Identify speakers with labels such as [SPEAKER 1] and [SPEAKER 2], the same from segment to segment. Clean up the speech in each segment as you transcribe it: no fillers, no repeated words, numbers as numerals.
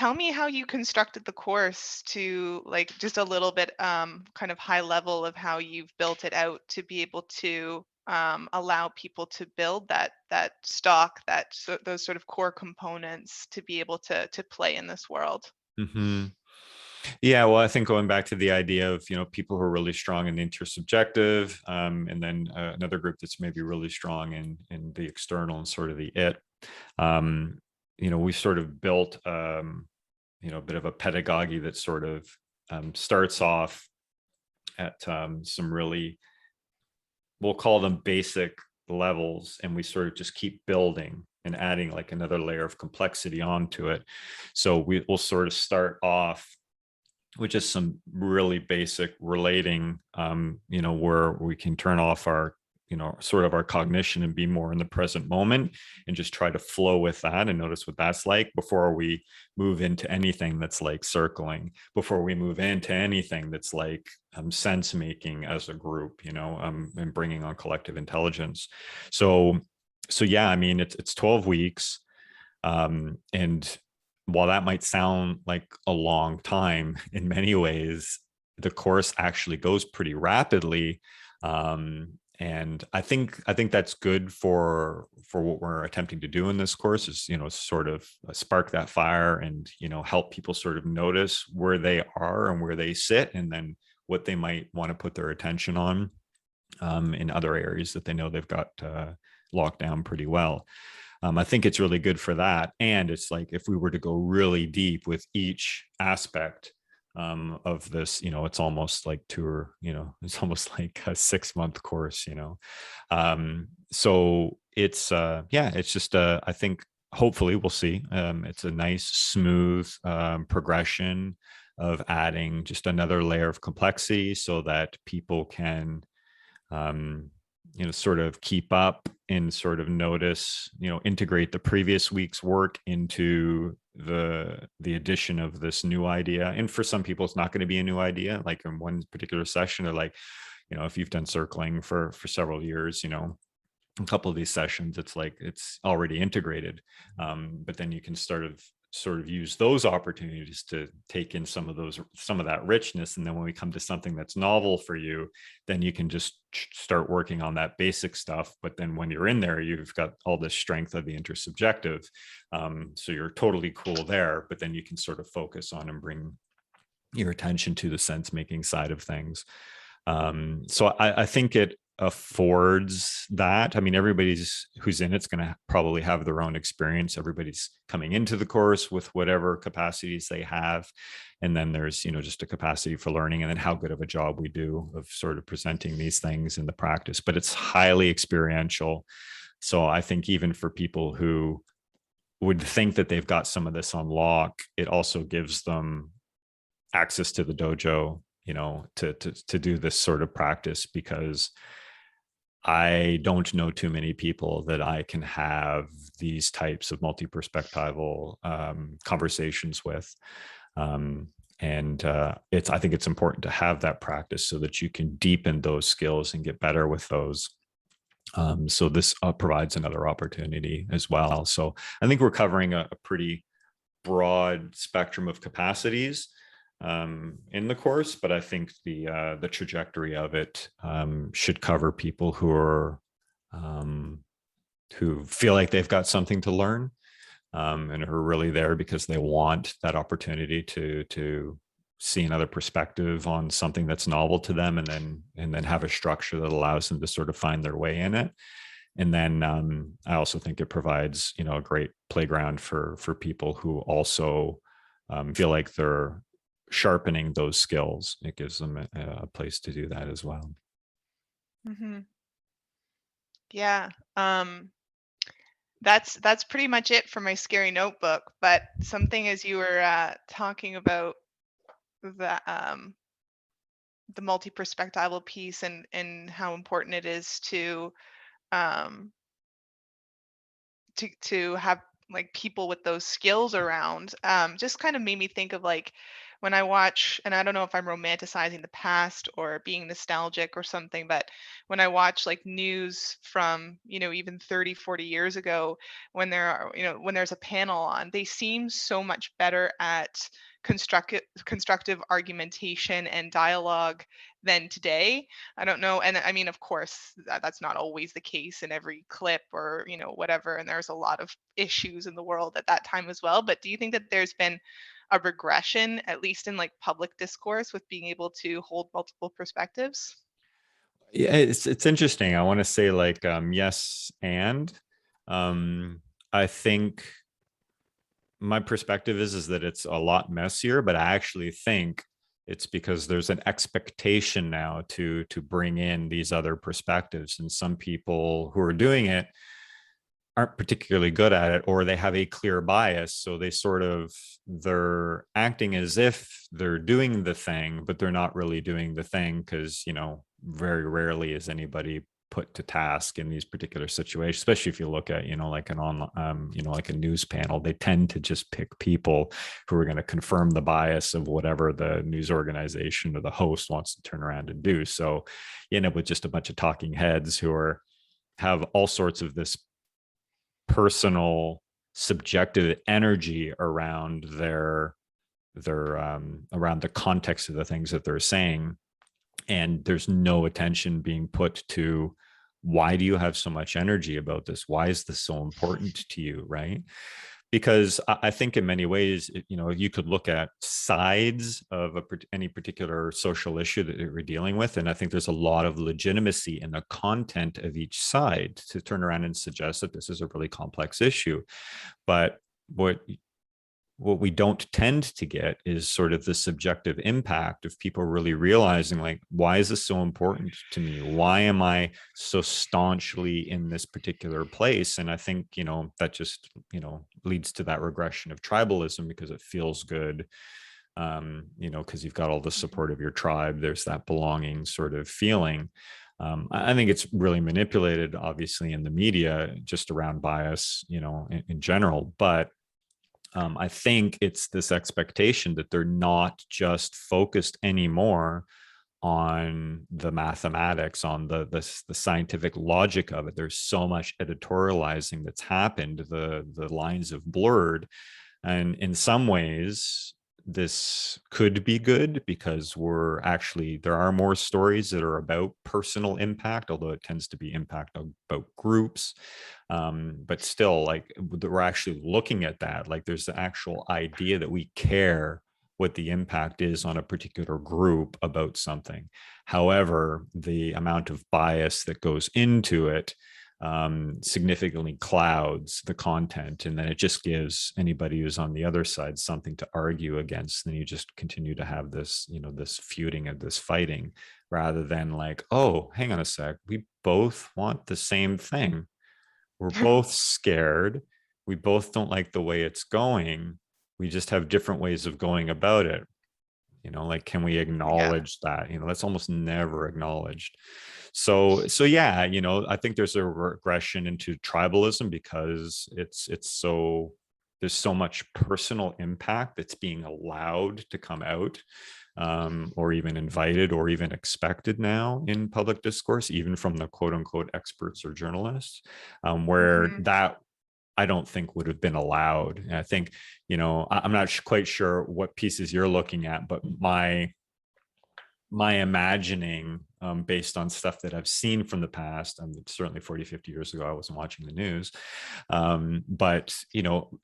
[SPEAKER 1] Tell me how you constructed the course to like just a little bit kind of high level of how you've built it out to be able to allow people to build that stock those sort of core components to be able to play in this world.
[SPEAKER 2] Hmm. Yeah, well, I think going back to the idea of people who are really strong in the intersubjective, and then another group that's maybe really strong in the external and sort of the it. Um, we sort of built a bit of a pedagogy that sort of starts off at some really, we'll call them basic levels, and we sort of just keep building and adding like another layer of complexity onto it. So we will sort of start off with just some really basic relating, where we can turn off our, sort of our cognition and be more in the present moment and just try to flow with that and notice what that's like before we move into anything that's like circling, before we move into anything that's like sense making as a group, and bringing on collective intelligence. So, so yeah, I mean, it's 12 weeks. And while that might sound like a long time, in many ways, the course actually goes pretty rapidly. And I think that's good for what we're attempting to do in this course is, sort of spark that fire and, help people sort of notice where they are and where they sit, and then what they might want to put their attention on in other areas that they know they've got locked down pretty well. I think it's really good for that. And it's like if we were to go really deep with each aspect of this, it's almost like it's almost like a 6 month course, So it's yeah, it's just I think hopefully we'll see. It's a nice, smooth progression of adding just another layer of complexity so that people can um, sort of keep up and sort of notice, integrate the previous week's work into the addition of this new idea. And for some people, it's not going to be a new idea. Like in one particular session, they're like, if you've done circling for several years, a couple of these sessions, it's like it's already integrated. But then you can sort of use those opportunities to take in some of that richness, and then when we come to something that's novel for you, then you can just start working on that basic stuff. But then when you're in there, you've got all this strength of the intersubjective, so you're totally cool there, but then you can sort of focus on and bring your attention to the sense making side of things. So I think it affords that. I mean, everybody's who's in it's going to probably have their own experience. Everybody's coming into the course with whatever capacities they have. And then there's, just a capacity for learning, and then how good of a job we do of sort of presenting these things in the practice. But it's highly experiential. So I think even for people who would think that they've got some of this on lock, it also gives them access to the dojo, to do this sort of practice, because I don't know too many people that I can have these types of multi-perspectival conversations with. Um, and I think it's important to have that practice so that you can deepen those skills and get better with those. So this provides another opportunity as well. So I think we're covering a pretty broad spectrum of capacities in the course, but I think the trajectory of it should cover people um, who feel like they've got something to learn, and who are really there because they want that opportunity to see another perspective on something that's novel to them, and then have a structure that allows them to sort of find their way in it. And then I also think it provides, a great playground for people who also feel like they're sharpening those skills. It gives them a place to do that as well.
[SPEAKER 1] Hmm. Yeah. That's pretty much it for my scary notebook. But something as you were talking about the the multi-perspectival piece and how important it is um to have like people with those skills around just kind of made me think of like when I watch, and I don't know if I'm romanticizing the past or being nostalgic or something, but when I watch like news from, even 30, 40 years ago, when when there's a panel on, they seem so much better at constructive argumentation and dialogue than today. I don't know. And I mean, of course, that's not always the case in every clip or, whatever. And there's a lot of issues in the world at that time as well. But do you think that there's been a regression, at least in like public discourse, with being able to hold multiple perspectives?
[SPEAKER 2] Yeah, it's interesting. I want to say like yes, and um I think my perspective is that it's a lot messier, but I actually think it's because there's an expectation now to bring in these other perspectives, and some people who are doing it aren't particularly good at it, or they have a clear bias, so they're acting as if they're doing the thing, but they're not really doing the thing, because very rarely is anybody put to task in these particular situations, especially if you look at like an online like a news panel. They tend to just pick people who are going to confirm the bias of whatever the news organization or the host wants to turn around and do. So you end up with just a bunch of talking heads who have all sorts of this personal subjective energy around their around the context of the things that they're saying, and there's no attention being put to why do you have so much energy about this, why is this so important to you, right? Because I think in many ways, you could look at sides of any particular social issue that we're dealing with, and I think there's a lot of legitimacy in the content of each side to turn around and suggest that this is a really complex issue. But what we don't tend to get is sort of the subjective impact of people really realizing, like, why is this so important to me? Why am I so staunchly in this particular place? And I think, that just, leads to that regression of tribalism, because it feels good, because you've got all the
[SPEAKER 1] Mhm.
[SPEAKER 2] support of your tribe. There's that belonging sort of feeling. I think it's really manipulated, obviously, in the media, just around bias, in general. But I think it's this expectation that they're not just focused anymore on the mathematics, on the scientific logic of it. There's so much editorializing that's happened. The lines have blurred, and in some ways, this could be good, because there are more stories that are about personal impact, although it tends to be impact about groups. But still, like, we're actually looking at that. Like, there's the actual idea that we care what the impact is on a particular group about something. However, the amount of bias that goes into it significantly clouds the content, and then it just gives anybody who's on the other side something to argue against. Then you just continue to have this, this feuding and this fighting, rather than like, oh, hang on a sec, we both want the same thing, we're both scared, we both don't like the way it's going, we just have different ways of going about it. Like, can we
[SPEAKER 1] Yeah.
[SPEAKER 2] acknowledge that? That's almost never acknowledged. So yeah, I think there's a regression into tribalism, because there's so much personal impact that's being allowed to come out, or even invited, or even expected now in public discourse, even from the quote unquote experts or journalists, where
[SPEAKER 1] Hmm.
[SPEAKER 2] that I don't think would have been allowed. And I think, I'm not quite sure what pieces you're looking at, but my imagining, based on stuff that I've seen from the past, certainly 40, 50 years ago, I wasn't watching the news. But,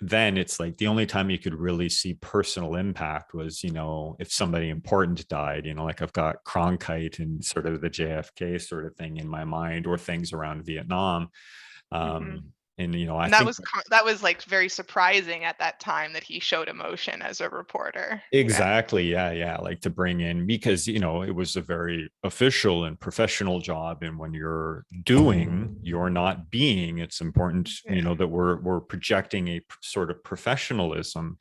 [SPEAKER 2] then it's like the only time you could really see personal impact was, if somebody important died, like I've got Cronkite and sort of the JFK sort of thing in my mind, or things around Vietnam.
[SPEAKER 1] Hmm.
[SPEAKER 2] And, I
[SPEAKER 1] And that
[SPEAKER 2] think
[SPEAKER 1] was that was like very surprising at that time that he showed emotion as a reporter. Yeah.
[SPEAKER 2] exactly. Yeah. Yeah. Like, to bring in, because, it was a very official and professional job. And when you're doing, you're not being, it's important,
[SPEAKER 1] Yeah.
[SPEAKER 2] that we're projecting a sort of professionalism.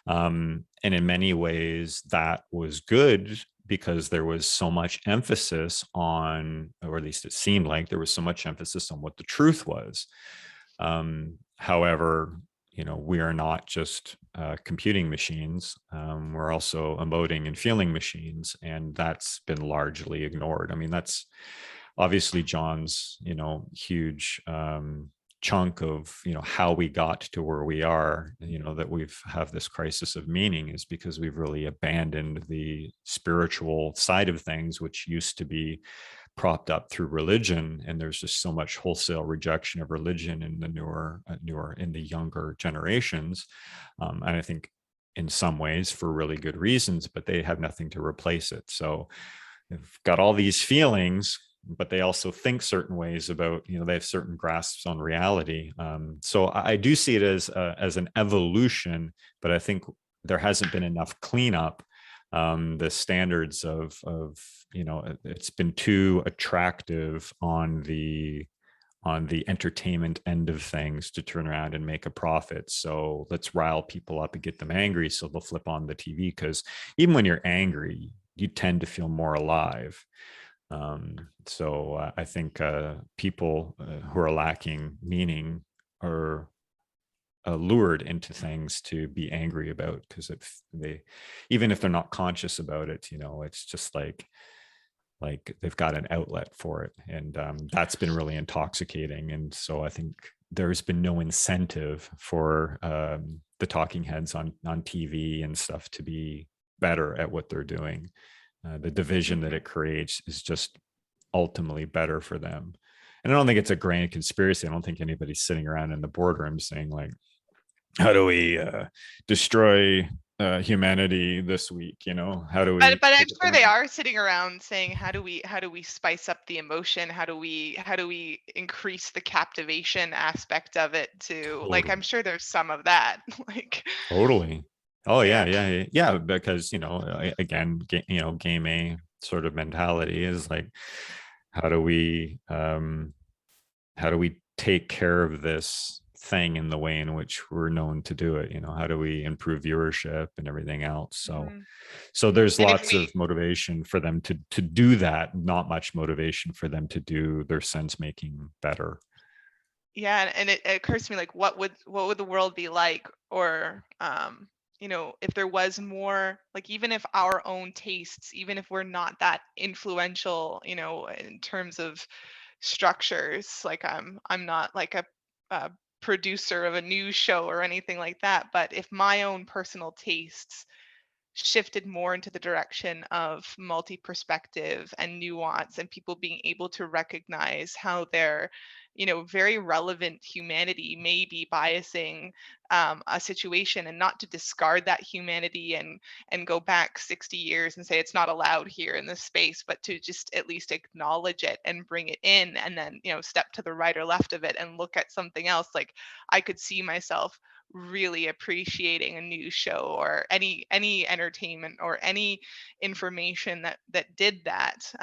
[SPEAKER 2] And in many ways, that was good, because there was so much emphasis on, or at least it seemed like there was so much emphasis on what the truth was. However, we are not just computing machines. We're also emoting and feeling machines, and that's been largely ignored. I mean, that's obviously John's, huge chunk of, how we got to where we are, that we've have this crisis of meaning is because we've really abandoned the spiritual side of things, which used to be propped up through religion, and there's just so much wholesale rejection of religion in the in the younger generations, and I think in some ways for really good reasons, but they have nothing to replace it. So they've got all these feelings, but they also think certain ways about, they have certain grasps on reality. So I do see it as an evolution, but I think there hasn't been enough cleanup. The standards of it's been too attractive on the entertainment end of things to turn around and make a profit. So let's rile people up and get them angry so they'll flip on the TV, because even when you're angry, you tend to feel more alive. So I think people who are lacking meaning are lured into things to be angry about, because if they, even if they're not conscious about it, it's just like they've got an outlet for it, and that's been really intoxicating. And so I think there's been no incentive for the talking heads on TV and stuff to be better at what they're doing. The division that
[SPEAKER 1] Mhm.
[SPEAKER 2] it creates is just ultimately better for them. And I don't think it's a grand conspiracy. I don't think anybody's sitting around in the boardroom saying like, how do we destroy humanity this week? How do we
[SPEAKER 1] But I'm
[SPEAKER 2] take it
[SPEAKER 1] sure
[SPEAKER 2] down?
[SPEAKER 1] they are sitting around saying, how do we spice up the emotion? How do we increase the captivation aspect of it to, like, I'm
[SPEAKER 2] Totally.
[SPEAKER 1] sure there's some of that. Like,
[SPEAKER 2] Totally. Oh yeah,
[SPEAKER 1] yeah.
[SPEAKER 2] yeah, because again, game A sort of mentality is like, how do we how do we take care of this thing in the way in which we're known to do it? How do we improve viewership and everything else? So
[SPEAKER 1] Mhm.
[SPEAKER 2] there's
[SPEAKER 1] And if
[SPEAKER 2] lots
[SPEAKER 1] we
[SPEAKER 2] of motivation for them to do that, not much motivation for them to do their sense making better.
[SPEAKER 1] Yeah, and it occurs to me, like, what would the world be like, or if there was more, like, even if our own tastes, even if we're not that influential, in terms of structures, like, I'm not like a producer of a news show or anything like that, but if my own personal tastes shifted more into the direction of multi-perspective and nuance, and people being able to recognize how their very relevant humanity may be biasing a situation, and not to discard that humanity and go back 60 years and say it's not allowed here in this space, but to just at least acknowledge it and bring it in, and then step to the right or left of it and look at something else. Like, I could see myself really appreciating a news show or any entertainment or any information that did that.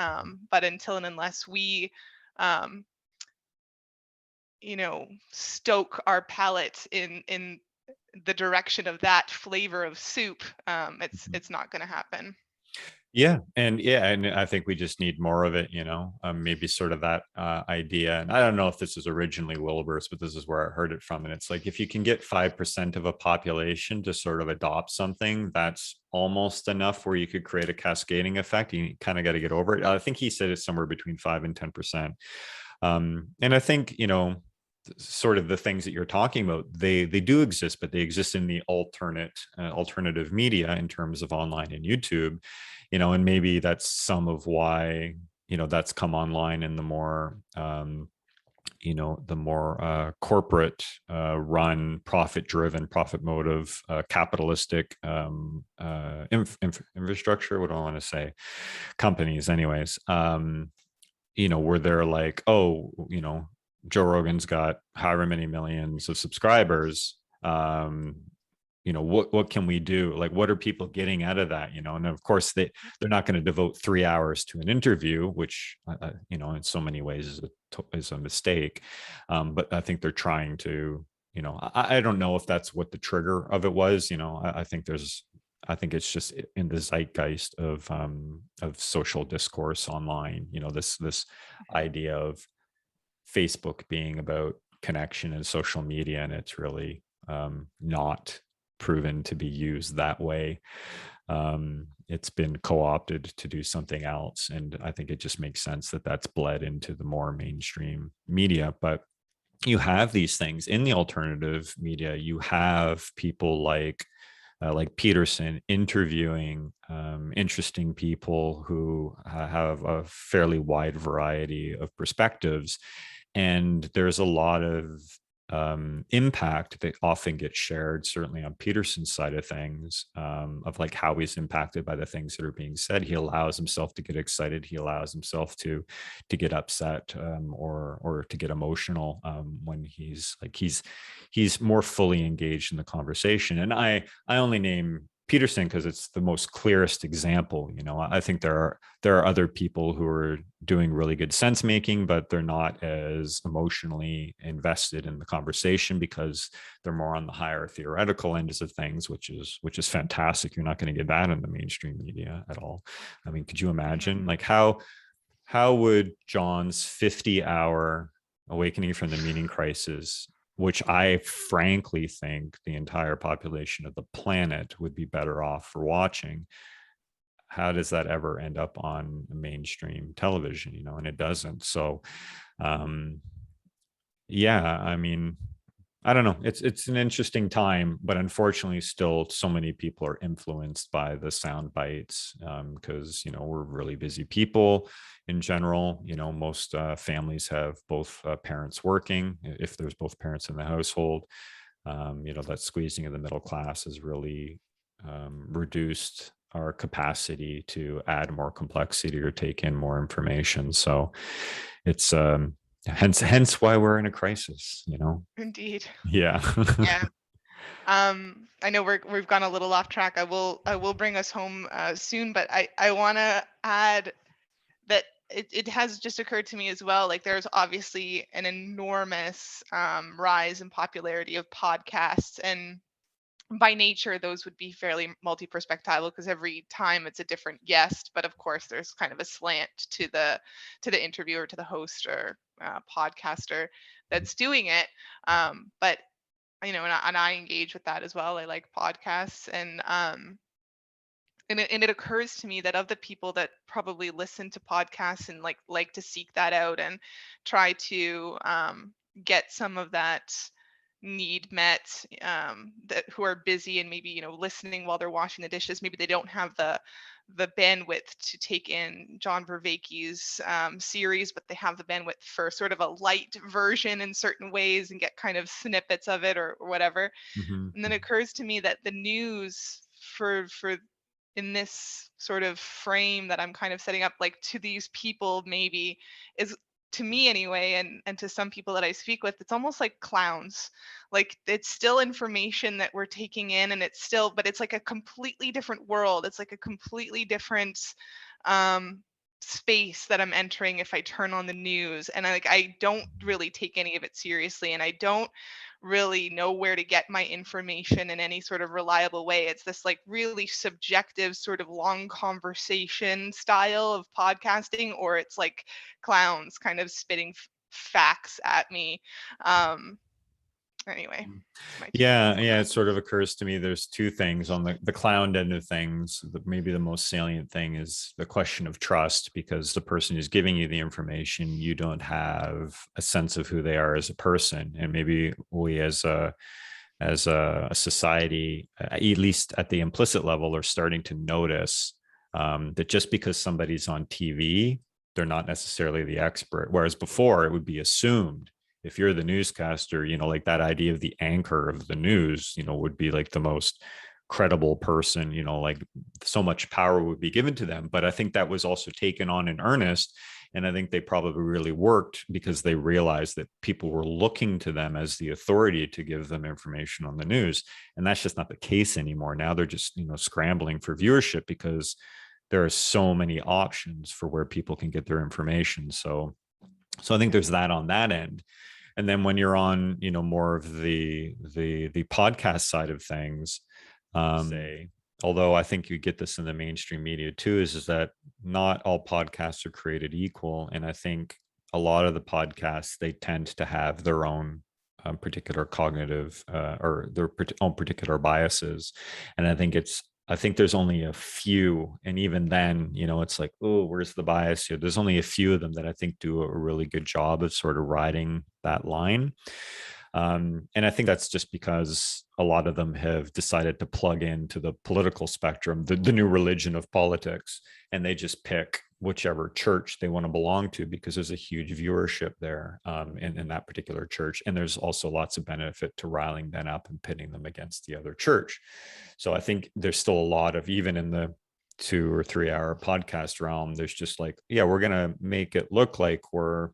[SPEAKER 1] But until and unless we um, stoke our palate in the direction of that flavor of soup, it's not going to happen.
[SPEAKER 2] And I think we just need more of it, maybe sort of that idea. And I don't know if this is originally Wilbur's, but this is where I heard it from. And it's like, if you can get 5% of a population to sort of adopt something, that's almost enough where you could create a cascading effect. You kind of got to get over it. I think he said it's somewhere between 5 and 10%. And I think, sort of the things that you're talking about, they do exist, but they exist in the alternative media in terms of online and YouTube, and maybe that's some of why that's come online in the more corporate run, profit driven, profit motive, capitalistic infrastructure. What do I want to say? Companies, anyways. Where they're like, oh, Joe Rogan's got however many millions of subscribers. What can we do? Like, what are people getting out of that? And of course they're not going to devote 3 hours to an interview, which in so many ways is a mistake. But I think they're trying to, I don't know if that's what the trigger of it was. I think it's just in the zeitgeist of social discourse online. This idea of Facebook being about connection and social media, and it's really not proven to be used that way. It's been co-opted to do something else, and I think it just makes sense that that's bled into the more mainstream media. But you have these things in the alternative media. You have people like Peterson interviewing interesting people who have a fairly wide variety of perspectives. And there's a lot of impact that often gets shared, certainly on Peterson's side of things, of like how he's impacted by the things that are being said. He allows himself to get excited. He allows himself to get upset, or to get emotional, when he's more fully engaged in the conversation. And I only name Peterson because it's the most clearest example. I think there are other people who are doing really good sense making, but they're not as emotionally invested in the conversation because they're more on the higher theoretical ends of things, which is fantastic. You're not going to get that in the mainstream media at all. I mean, could you
[SPEAKER 1] Mhm.
[SPEAKER 2] imagine like how would John's 50-hour Awakening from the Meaning Crisis, which I frankly think the entire population of the planet would be better off for watching, how does that ever end up on mainstream television? And it doesn't. So um yeah, I mean, I don't know. It's an interesting time, but unfortunately, still so many people are influenced by the sound bites, because we're really busy people in general. Most families have both parents working, if there's both parents in the household. That squeezing of the middle class has really reduced our capacity to add more complexity or take in more information. So it's hence why we're in a crisis.
[SPEAKER 1] Indeed.
[SPEAKER 2] Yeah.
[SPEAKER 1] Yeah. I know we've gone a little off track. I will bring us home soon, but I want to add that it has just occurred to me as well. Like there's obviously an enormous rise in popularity of podcasts, and by nature those would be fairly multi-perspectival because every time it's a different guest. But of course, there's kind of a slant to the interviewer, to the host or podcaster that's doing it. But and I engage with that as well. I like podcasts, and it occurs to me that of the people that probably listen to podcasts and like to seek that out and try to get some of that need met, that who are busy and maybe listening while they're washing the dishes, maybe they don't have the bandwidth to take in John Vervaeke's series, but they have the bandwidth for sort of a light version in certain ways and get kind of snippets of it or whatever.
[SPEAKER 2] Mhm.
[SPEAKER 1] And then it occurs to me that the news for in this sort of frame that I'm kind of setting up, like to these people maybe, is, to me anyway, and to some people that I speak with, it's almost like clowns. Like it's still information that we're taking in, and it's still, but it's like a completely different world. It's like a completely different um space that I'm entering if I turn on the news. And I don't really take any of it seriously, and I don't really know where to get my information in any sort of reliable way. It's this like really subjective sort of long conversation style of podcasting, or it's like clowns kind of spitting facts at me. Um, anyway, it's my 2 cents
[SPEAKER 2] Yeah,
[SPEAKER 1] on
[SPEAKER 2] yeah,
[SPEAKER 1] that.
[SPEAKER 2] it sort of occurs to me there's two things on the cloud end of things. Maybe the most salient thing is the question of trust, because the person who's giving you the information, you don't have a sense of who they are as a person. And maybe we as a society, at least at the implicit level, are starting to notice that just because somebody's on TV, they're not necessarily the expert. Whereas before, it would be assumed if you're the newscaster, like that idea of the anchor of the news, would be like the most credible person, like so much power would be given to them. But I think that was also taken on in earnest. And I think they probably really worked because they realized that people were looking to them as the authority to give them information on the news. And that's just not the case anymore. Now they're just, scrambling for viewership because there are so many options for where people can get their information. So I think there's that on that end. And then when you're on, more of the podcast side of things, say, although I think you get this in the mainstream media too, is that not all podcasts are created equal. And I think a lot of the podcasts, they tend to have their own particular cognitive or their own particular biases. And I think there's only a few, and even then, it's like, oh, where's the bias here? There's only a few of them that I think do a really good job of sort of riding that line. And I think that's just because a lot of them have decided to plug into the political spectrum, the new religion of politics, and they just pick whichever church they want to belong to because there's a huge viewership there in that particular church. And there's also lots of benefit to riling them up and pitting them against the other church. So I think there's still a lot of, even in the 2 or 3 hour podcast realm, there's just like, yeah, we're going to make it look like we're,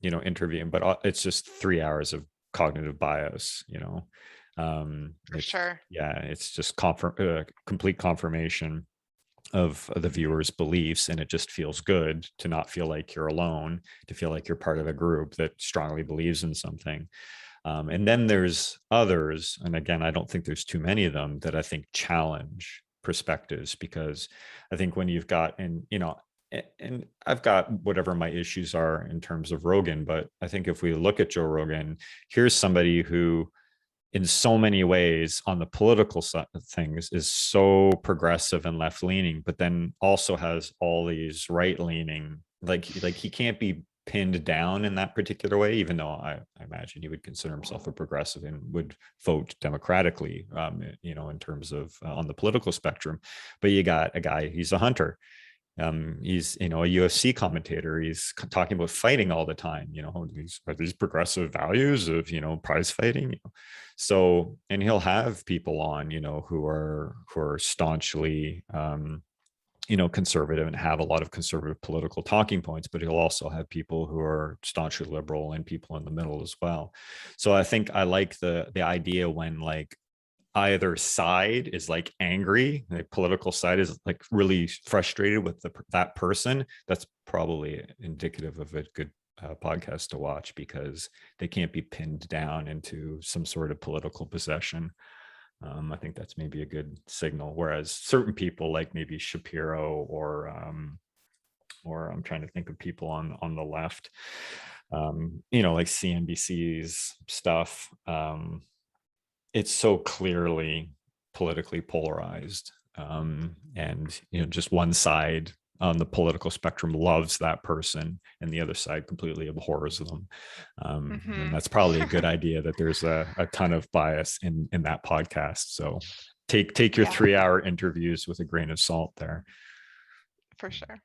[SPEAKER 2] interviewing, but it's just 3 hours of cognitive bias,
[SPEAKER 1] For
[SPEAKER 2] it's,
[SPEAKER 1] sure.
[SPEAKER 2] yeah, it's just complete confirmation of the viewer's beliefs, and it just feels good to not feel like you're alone, to feel like you're part of a group that strongly believes in something. And then there's others, and again, I don't think there's too many of them, that I think challenge perspectives, because I think when you've got, and I've got whatever my issues are in terms of Rogan, but I think if we look at Joe Rogan, here's somebody who in so many ways on the political side of things is so progressive and left leaning, but then also has all these right leaning, like he can't be pinned down in that particular way, even though I imagine he would consider himself a progressive and would vote democratically, in terms of on the political spectrum. But you got a guy, he's a hunter. He's a UFC commentator. He's talking about fighting all the time. These progressive values of prize fighting. So, and he'll have people on who are staunchly conservative and have a lot of conservative political talking points, but he'll also have people who are staunchly liberal and people in the middle as well. So I think I like the idea when like either side is like angry, the political side is like really frustrated with that person. That's probably indicative of a good podcast to watch, because they can't be pinned down into some sort of political possession. I think that's maybe a good signal. Whereas certain people like maybe Shapiro or I'm trying to think of people on the left, like CNBC's stuff. It's so clearly politically polarized, and just one side on the political spectrum loves that person and the other side completely abhors them. And
[SPEAKER 1] Hmm.
[SPEAKER 2] that's probably a good idea that there's a ton of bias in that podcast. So take your
[SPEAKER 1] Yeah,
[SPEAKER 2] 3 hour interviews with a grain of salt there.
[SPEAKER 1] for sure.